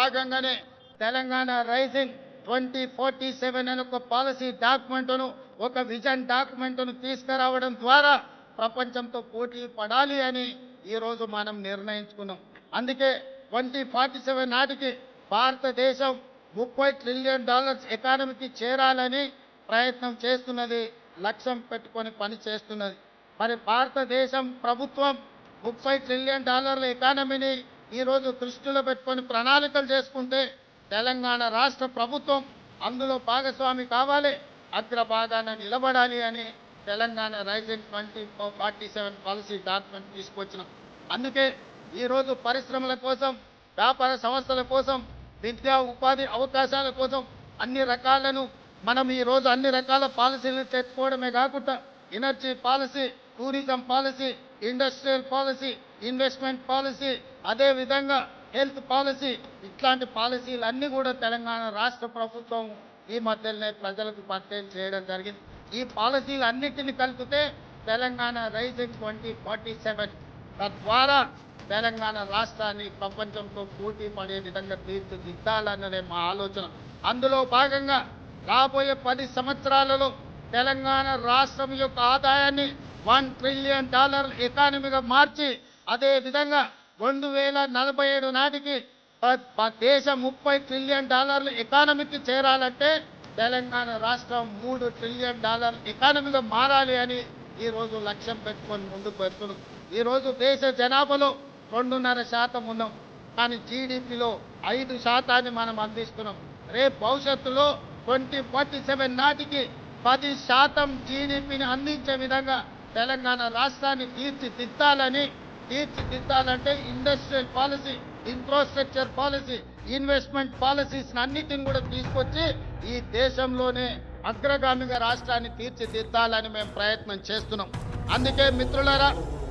భాగంగానే తెలంగాణ రైజింగ్ 2047 అనే ఒక పాలసీ డాక్యుమెంట్ను ఒక విజన్ డాక్యుమెంట్ను తీసుకురావడం ద్వారా ప్రపంచంతో పోటీ పడాలి అని ఈరోజు మనం నిర్ణయించుకున్నాం. అందుకే 2047 నాటికి భారతదేశం $30 ట్రిలియన్ ఎకానమీకి చేరాలని ప్రయత్నం చేస్తున్నది, లక్ష్యం పెట్టుకొని పని చేస్తున్నది. మరి భారతదేశం ప్రభుత్వం $30 ట్రిలియన్ ఎకానమీని ఈరోజు దృష్టిలో పెట్టుకొని ప్రణాళికలు చేసుకుంటే తెలంగాణ రాష్ట్ర ప్రభుత్వం అందులో భాగస్వామి కావాలి, అగ్రభాగాన నిలబడాలి అని తెలంగాణ రైజింగ్ 2047 పాలసీ డాక్యుమెంట్ తీసుకొచ్చినాం. అందుకే ఈరోజు పరిశ్రమల కోసం, వ్యాపార సంస్థల కోసం, విద్యా ఉపాధి అవకాశాల కోసం అన్ని రకాలను మనం ఈరోజు అన్ని రకాల పాలసీలు తెచ్చుకోవడమే కాకుండా energy policy, tourism policy, industrial policy, investment policy, అదేవిధంగా హెల్త్ పాలసీ, ఇట్లాంటి పాలసీలన్నీ కూడా తెలంగాణ రాష్ట్ర ప్రభుత్వం ఈ మధ్యలోనే ప్రజలకు పరిచయం చేయడం జరిగింది. ఈ పాలసీలన్నింటినీ కలిపితే తెలంగాణ రైజింగ్ 2047 తద్వారా తెలంగాణ రాష్ట్రాన్ని ప్రపంచంతో పోటీ పడే విధంగా తీర్చిదిద్దాలన్నదే మా ఆలోచన. అందులో భాగంగా రాబోయే 10 సంవత్సరాలలో తెలంగాణ రాష్ట్రం యొక్క ఆదాయాన్ని $1 ట్రిలియన్ ఎకానమీగా మార్చి, అదేవిధంగా 2047 నాటికి దేశం $30 ట్రిలియన్ ఎకానమీకి చేరాలంటే తెలంగాణ రాష్ట్రం $3 ట్రిలియన్ ఎకానమీగా మారాలి అని ఈరోజు లక్ష్యం పెట్టుకొని ముందుకు వెళ్తున్నాం. ఈరోజు దేశ జనాభాలో 2.5% ఉన్నాం, కానీ జీడిపిలో 5% మనం అందిస్తున్నాం. రేపు భవిష్యత్తులో 2047 నాటికి 10% జీడిపిని అందించే విధంగా తెలంగాణ రాష్ట్రాన్ని తీర్చిదిద్దాలంటే industrial policy, infrastructure policy, investment policies అన్నిటిని కూడా తీసుకొచ్చి ఈ దేశంలోనే అగ్రగామిగా రాష్ట్రాన్ని తీర్చిదిద్దాలని మేము ప్రయత్నం చేస్తున్నాం. అందుకే మిత్రులారా,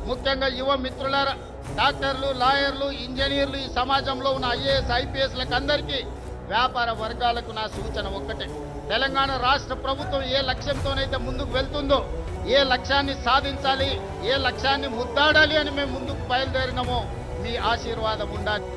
ముఖ్యంగా యువ మిత్రులారా, డాక్టర్లు, లాయర్లు, ఇంజనీర్లు, ఈ సమాజంలో ఉన్న IAS, IPSలకు అందరికీ, వ్యాపార వర్గాలకు నా సూచన ఒక్కటే: తెలంగాణ రాష్ట్ర ప్రభుత్వం ఏ లక్ష్యంతోనైతే ముందుకు వెళ్తుందో, ఏ లక్ష్యాన్ని సాధించాలి, ఏ లక్ష్యాన్ని ముద్దాడాలి అని మేము ముందుకు బయలుదేరినామో మీ ఆశీర్వాదం ఉండాలి.